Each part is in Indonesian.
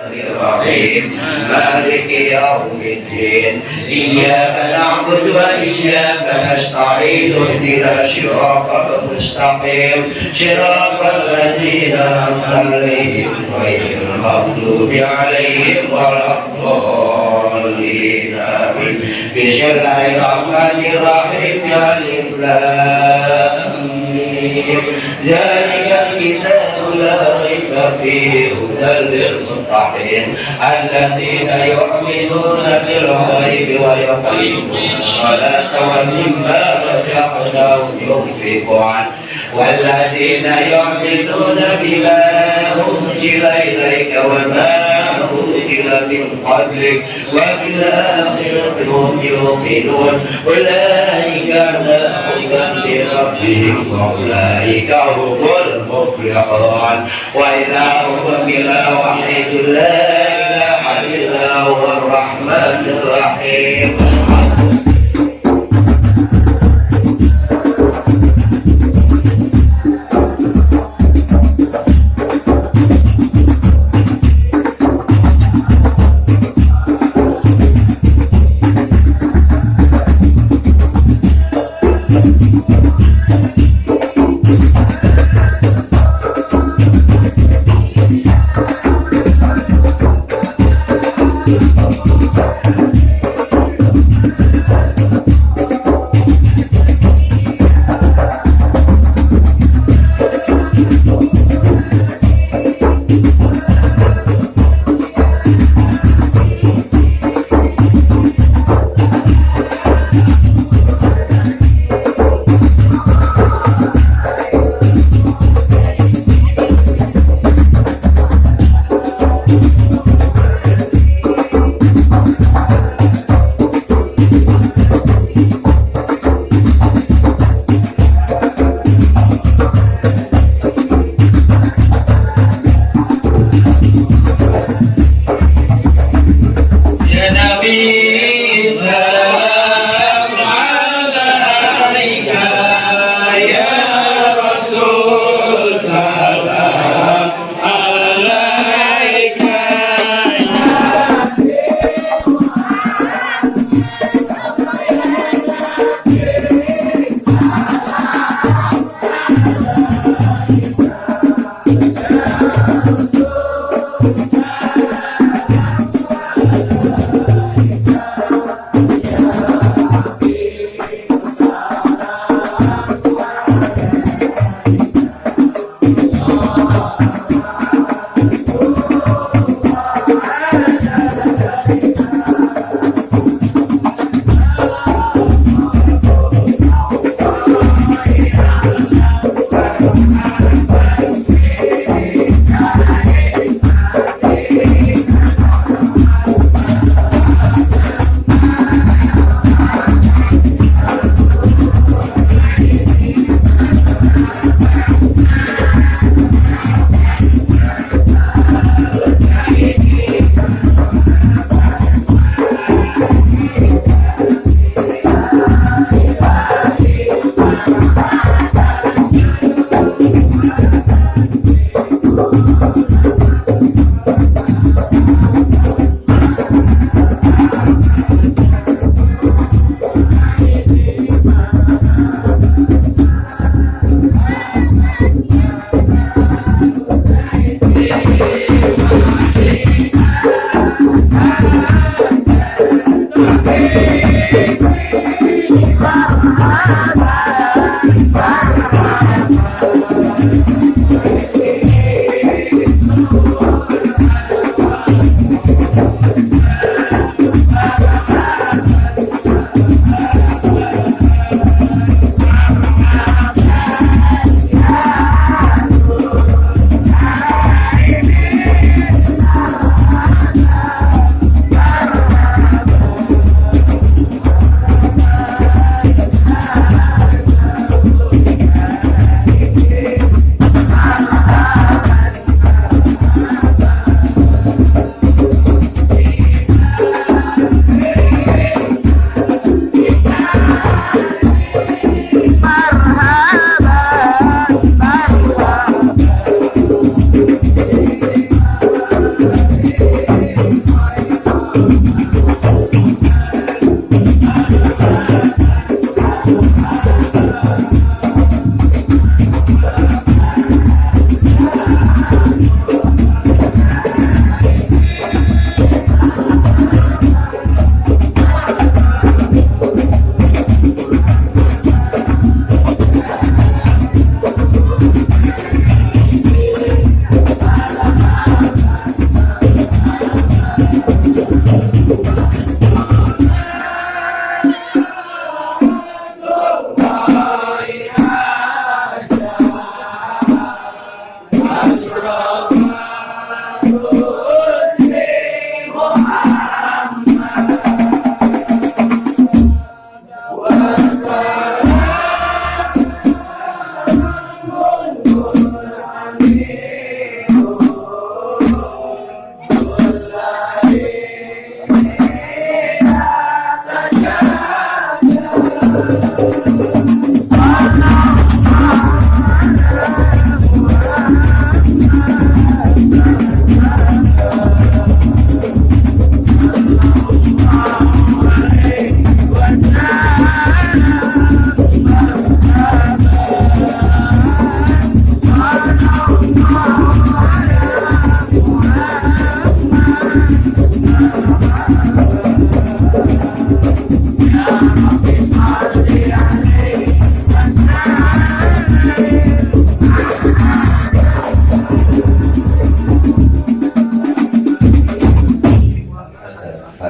الرحيم مالك يوم الدين إياك نعبد وإياك نستعين اهدنا الصراط المستقيم صراط الذين أنعمت عليهم غير المغضوب عليهم ولا الضالين آمين. بسم الله الرحمن الرحيم ألف لام ميم ذلك الكتاب لا ريب فيه هدى للمتقين الذين يؤمنون بالغيب ويقيمون الصلاة ومما رزقناهم ينفقون والذين يؤمنون بما أنزل إليك وما أنزل من قبلك وبالآخرة هم يوقنون أولئك على هدى من ربهم وأولئك هم المفلحون وإلهكم إله واحد لا إله إلا هو الرحمن الرحيم.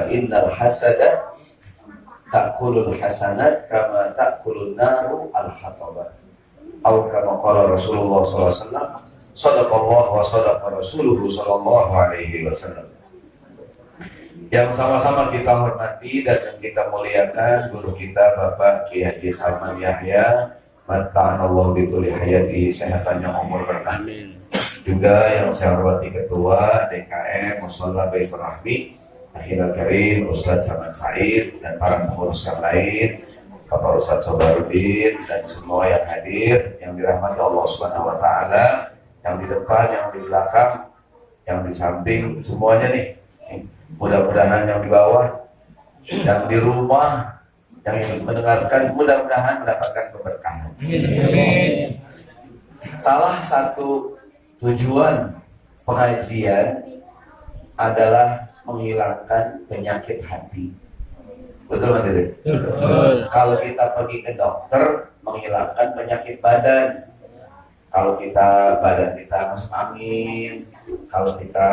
Innal hasada ta'kulul hasanat kama ta'kulun naru al-hatabah. Atau kama qala Rasulullah sallallahu alaihi wasallam, sadaqallahu wa sadaqa rasuluhu sallallahu alaihi wasallam. Yang sama-sama kita hormati dan yang kita muliakan guru kita Bapak Kiai Haji Salman Yahya, mata'anallahu bikulli hayati, sehatannya umur berkah. Juga yang saya hormati Ketua DKM Mushola Baitur Rahmi Akhirul Karim Ustadz Saman Said dan para pengurus yang lain, Bapak Ustadz Sobarudin dan semua yang hadir yang dirahmati Allah Subhanahu wa taala, yang di depan, yang di belakang, yang di samping, semuanya nih. Mudah-mudahan yang di bawah, yang di rumah, yang ingin mendengarkan, mudah-mudahan mendapatkan keberkahan. Salah satu tujuan pengajian adalah menghilangkan penyakit hati. Betul nggak, Dede? Betul. Kalau kita pergi ke dokter, menghilangkan penyakit badan. Kalau badan kita masuk angin, kalau kita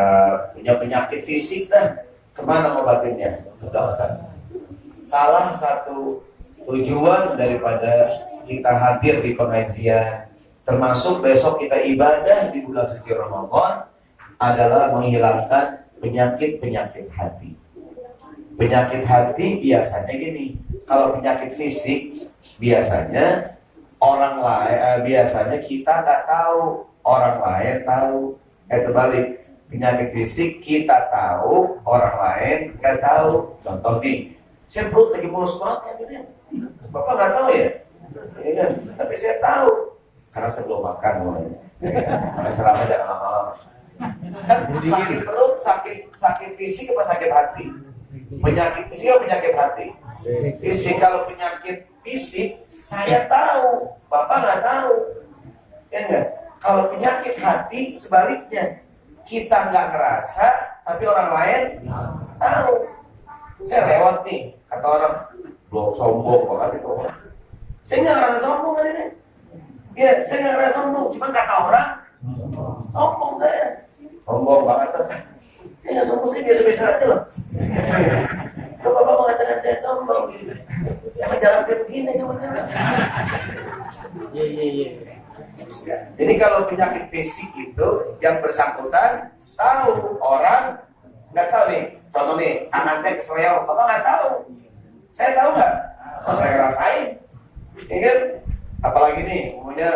punya penyakit fisik, kemana obatinnya? Ke dokter. Salah satu tujuan daripada kita hadir di pengajian, termasuk besok kita ibadah di bulan suci Ramadan, adalah menghilangkan penyakit-penyakit hati. Penyakit hati biasanya gini, kalau penyakit fisik biasanya orang lain, biasanya kita nggak tahu, orang lain tahu. Terbalik, penyakit fisik kita tahu, orang lain nggak tahu. Contoh nih, saya perut lagi mulus banget ya, gitu ya. Bapak nggak tahu ya? Ya kan? Tapi saya tahu karena saya belum makan. Makan ceramah jangan lama-lama. Kan sakit perut, sakit fisik apa sakit hati? Penyakit fisik atau penyakit hati? Fisik. Kalau penyakit fisik saya tahu, Bapak nggak tahu, ya enggak? Kalau penyakit hati sebaliknya, kita nggak ngerasa, tapi orang lain tahu. Saya lewat nih, kata orang, belum sombong banget itu orang. Saya nggak ngerasa sombong kan ini? Ya, saya nggak ngerasa sombong, cuma kata orang, sombong saya. Sombong banget tuh. Saya nggak sombong, saya biasa-biasa aja loh. Kalau Bapak mengatakan saya sombong gitu, jangan jalan saya begini, jangan. Iya. Jadi kalau penyakit fisik itu yang bersangkutan tahu, orang nggak tahu nih. Contoh nih, tangan saya kesleo, Bapak nggak tahu. Saya tahu nggak? Oh, saya rasain. Ya kan? Apalagi nih, umumnya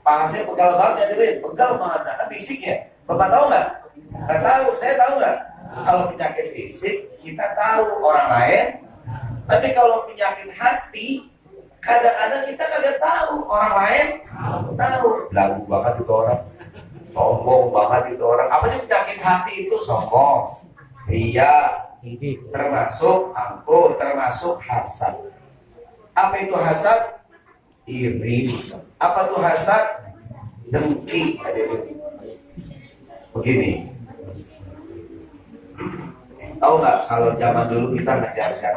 paha saya pegal banget ya, pegal banget. Nah, fisik ya. Bapak tahu nggak? Nggak tahu. Saya tahu nggak? Kalau penyakit fisik kita tahu, orang lain. Tapi kalau penyakit hati, kadang-kadang kita kagak tahu, orang lain tahu. Lagu banget itu orang, sombong banget itu orang. Apa sih penyakit hati itu? Sombong, ria, termasuk angkuh, termasuk hasad. Apa itu hasad? Iri. Apa itu hasad? Dengki. Begini. Tahu nggak kalau zaman dulu kita ngejar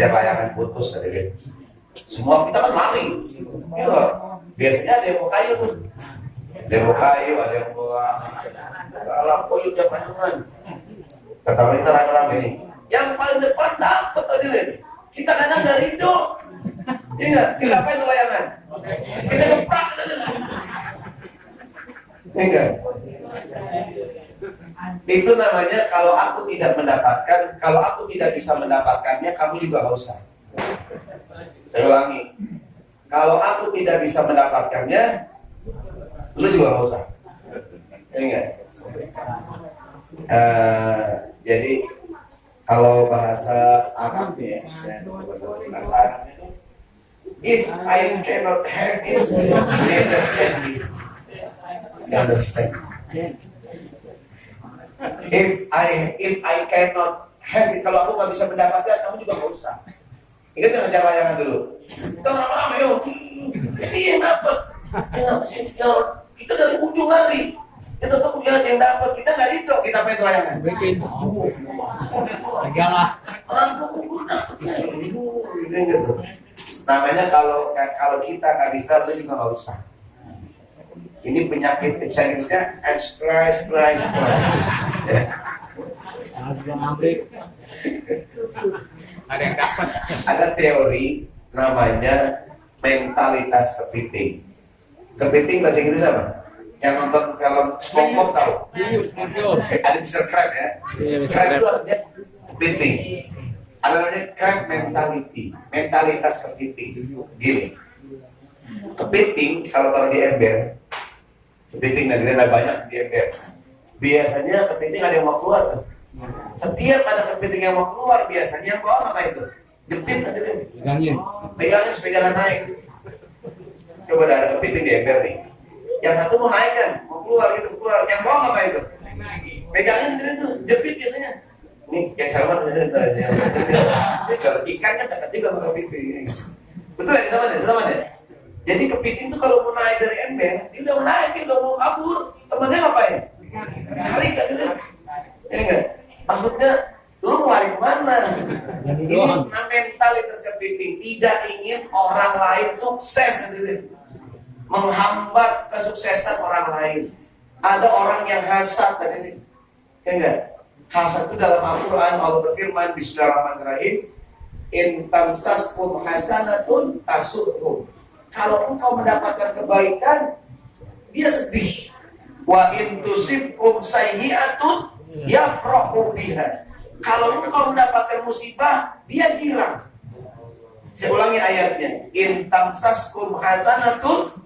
layangan putus tadi. Semua kita kan lari. Gitu. Biasanya ada yang mau kayu tuh. Ada yang mau kayu, ada yang mau kalau koyo jangan. Kata kita rame-rame nih. Yang paling depan dapat tadi nih. Kita kadang dari itu. Iya, kita apa itu layangan? Kita geprak. Enggak. Itu namanya kalau aku tidak mendapatkan, kalau aku tidak bisa mendapatkannya, kamu juga nggak usah. Saya ulangi, kalau aku tidak bisa mendapatkannya, lu juga nggak usah. Enggak. Jadi kalau bahasa Arab ya, bahasa Arab itu, if I cannot have it, neither can you. You understand? If I cannot have it, kalau aku nggak bisa mendapatkan, kamu juga nggak usah. Ingat jangan cara layangan dulu. Kita orang-orang yo, yang dapat, kita dari ujung lari, kita tuh lihat yang dapat, kita nggak itu, kita main layangan. Bikin. Agalah. Orang gitu. Namanya kalau kita nggak bisa, lu juga nggak usah. Ini penyakit Indonesia, stress. Ada yang dapat. Ada teori namanya mentalitas kepiting. Kepiting bahasa Inggris apa? Yang nonton film SpongeBob tahu? Ada Mr. Krab ya? Krab itu artinya kepiting. Ada namanya crab mentality, mentalitas kepiting. Gini, kepiting kalau taruh di ember, kepiting ada banyak di ember. Biasanya kepiting ada yang mau keluar. Setiap ada kepiting yang mau keluar, biasanya yang bawa apa itu? Jepit aja deh. Pegangin supaya jangan naik. Coba ada kepiting di ember nih. Yang satu mau naik kan, mau keluar gitu, keluar. Yang bawa apa itu? Pegangin itu, jepit biasanya. Nih, kayak sama biasanya. Kalau ikan kan dekat juga sama kepiting. Betul ya, sama deh. Jadi kepiting itu kalau mau naik dari ember, dia udah mau naik, dia udah mau kabur. Temannya ngapain? Tarik kan itu. Ya enggak? Maksudnya, lu mau lari kemana? Ini mentalitas kepiting, tidak ingin orang lain sukses. Menghambat kesuksesan orang lain. Ada orang yang hasad tadi. Ya enggak? Hasad itu dalam Al-Quran Allah berfirman Bismillahirrahmanirrahim, in tamsaskum hasanatun tasuhum. Kalau engkau mendapatkan kebaikan, dia sedih. Wa in tusibkum sayyi'atun yafrahu biha. Kalau engkau mendapatkan musibah, dia girang. Saya ulangi ayatnya. In tamsaskum hasanatun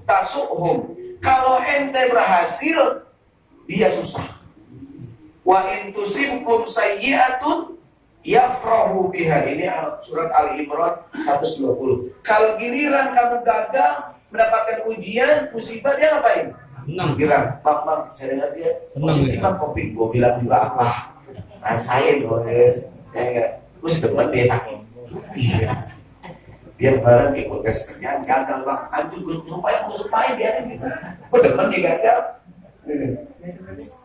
tasuhum. Kalau ente berhasil, dia susah. Wa in tusibkum sayyi'atun yafrahu biha. Ini surat Al-Imran 120. Kalau giliran kamu gagal mendapatkan ujian, musibah, dia ngapain? Senang. Bilang, Bang, saya dengar dia positif bang kopi. Gue bilang juga apa? Rasain loh, ya enggak. Gue sedemen dia sakit. Iya. Dia bareng ikut tes kerjaan gagal bang. Anjir gue supaya dia gitu. Gue demen dia gagal.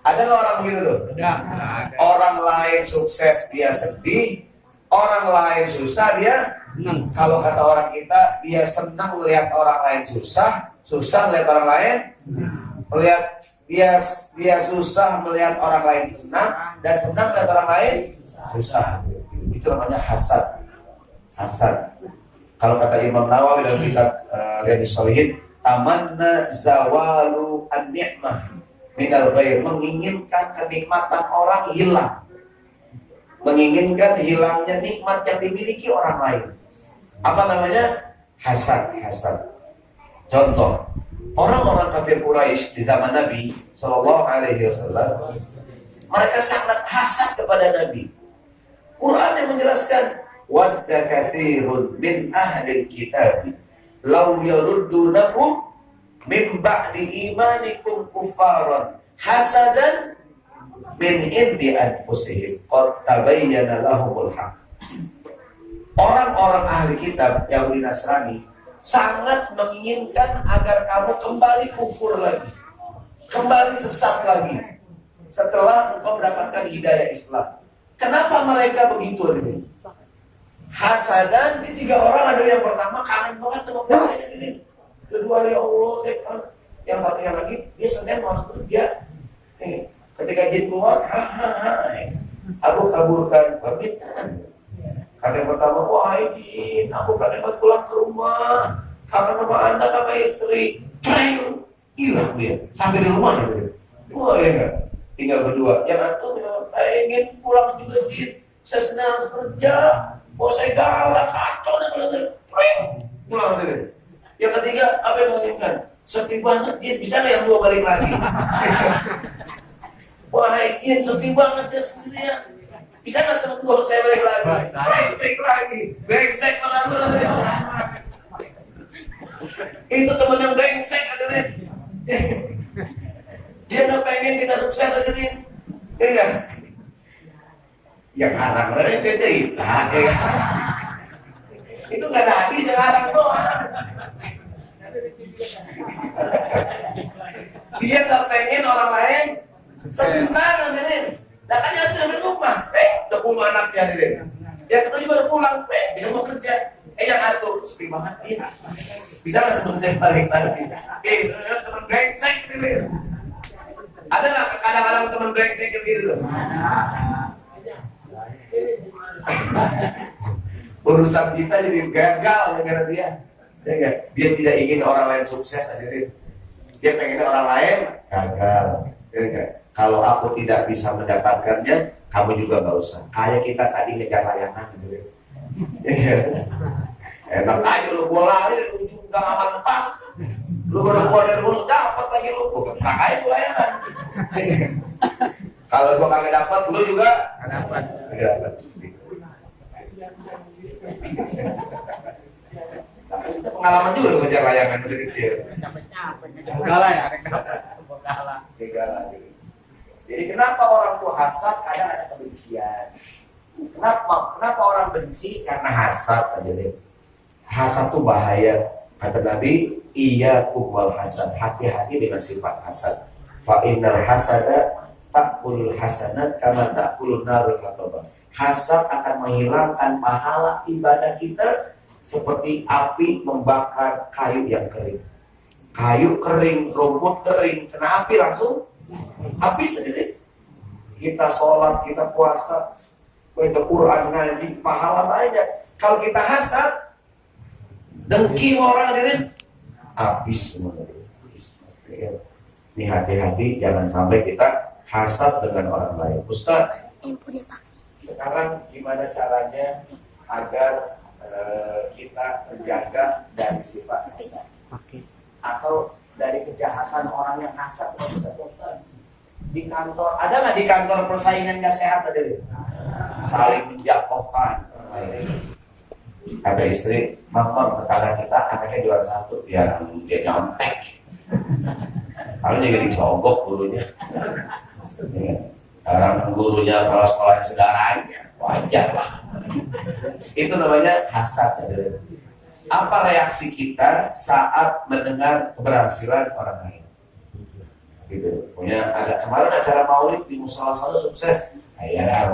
Ada nggak orang begitu tuh? Ada. Orang lain sukses dia sedih, orang lain susah dia Senang. Kalau kata orang kita, dia senang melihat orang lain susah melihat orang lain, melihat dia susah melihat orang lain senang, dan senang melihat orang lain susah. Itu namanya hasad. Kalau kata Imam Nawawi dalam kitab Riyadhus Shalihin, tamanna zawalu an-ni'mah minal ghair, menginginkan kenikmatan orang hilang, menginginkan hilangnya nikmat yang dimiliki orang lain. Apa namanya? Hasad. Contoh, orang-orang kafir Quraisy di zaman Nabi Shallallahu Alaihi Wasallam, mereka sangat hasad kepada Nabi. Quran yang menjelaskan, wadda katsirun min ahlil kitab law yaruddunakum min ba'di imanikum kuffaran hasadan min indi anfusihim qad tabayyana lahumul haq. orang ahli kitab Yahudi Nasrani sangat menginginkan agar kamu kembali kufur lagi, kembali sesat lagi setelah engkau mendapatkan hidayah Islam. Kenapa mereka begitu? Hasadan di 3 orang adalah yang pertama kangen banget sama bapaknya ini. Kedua, ya Allah, yang satunya lagi dia Senin mau kerja. Ketika jin keluar, aku kaburkan permintaan. Kata yang pertama, wahai jin, aku kangen banget pulang ke rumah, kangen sama anda sama istri. Hilang dia sampai di rumah dia. Wah ya enggak, tinggal berdua. Yang satu bilang, saya ingin pulang juga jin, saya senang kerja, mau saya galak kacau dan pulang dia. Yang ketiga, apa yang menginginkan? Sepi banget jin, bisa nggak yang 2 balik lagi? Wahai jin, sepi banget ya sendirian. Bisa nggak temen gue saya balik lagi? Balik lagi. Brengsek banget lu. Itu temen yang brengsek katanya. Dia nggak pengen kita sukses aja nih. Iya. Yang harang mereka cerita. Itu nggak ada hadis yang harang doang. Dia nggak pengen orang lain sukses katanya. Nah kan yang udah rumah, udah punya anaknya nih. Yang kedua juga udah pulang, bisa mau kerja. Yang atur, sepi banget ya. Bisa nggak temen saya balik lagi? Temen brengsek nih. Ada nggak kadang-kadang temen brengsek gitu? Urusan kita jadi gagal gara-gara dia. Dia tidak ingin orang lain sukses aja deh. Dia pengen orang lain gagal. Kalau aku tidak bisa mendapatkannya, kamu juga nggak usah. Kayak kita tadi ngejar layangan gitu. Enak aja lu bola ini ujung gak aman tempat. Lu udah keluar dari mulut dapat lagi lu. Pernah aja tuh layangan. Kalau gua kagak dapat, lu juga dapat. Itu pengalaman juga lu ngejar layangan masih kecil. Gala ya. Gala. Jadi kenapa orang tua hasad? Kadang ada kebencian. Kenapa orang benci? Karena hasad aja deh. Hasad itu bahaya. Kata Nabi, iyyakum wal hasad. Hati-hati dengan sifat hasad. Fa innal hasada ta'kulul hasanat kama ta'kulun narul hatabah. Hasad akan menghilangkan pahala ibadah kita seperti api membakar kayu yang kering. Kayu kering, rumput kering, kena api langsung habis sendiri. Kita sholat, kita puasa, baca Quran, ngaji, pahala banyak. Kalau kita hasad, dengki orang ini, habis semua. Ini hati-hati, jangan sampai kita hasad dengan orang lain. Ustaz, sekarang gimana caranya agar kita terjaga dari sifat hasad? Atau dari kejahatan orang yang hasad? Di kantor, ada nggak di kantor persaingan nggak sehat tadi? Saling menjatuhkan. Ada istri, maaf tetangga kita anaknya juara 1, dia nyontek. Kalau jadi dicogok gurunya. Orang gurunya kalau sekolahnya saudaranya, wajar lah. Itu namanya hasad. Apa reaksi kita saat mendengar keberhasilan orang lain? Gitu. Punya ada kemarin acara maulid di musola sana sukses. Ya,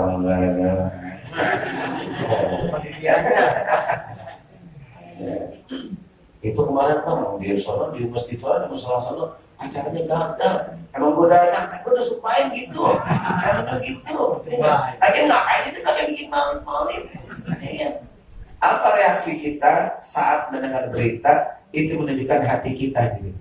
itu kemarin kan di sana di masjid sana di musola sana acaranya gagal. Emang gue udah sumpahin gitu. Emang gitu. Lagi ngapain sih pakai bikin maulid? Apa reaksi kita saat mendengar berita itu menunjukkan hati kita gitu.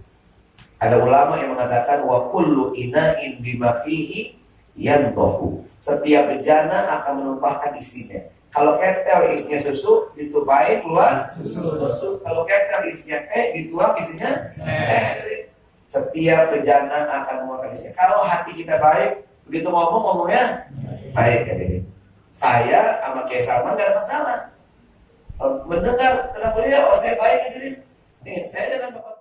Ada ulama yang mengatakan wa kullu ina'in bima fihi yandahu. Setiap bejana akan menumpahkan isinya. Kalau ketel isinya susu, ditumpahin keluar susu. Kalau ketel isinya teh, dituang isinya teh. Setiap bejana akan menumpahkan isinya. Kalau hati kita baik, begitu ngomongnya baik ya ini. Saya sama Kiai Salman gak ada masalah. Mendengar kenapa dia, saya baik ya ini. Saya dengan Bapak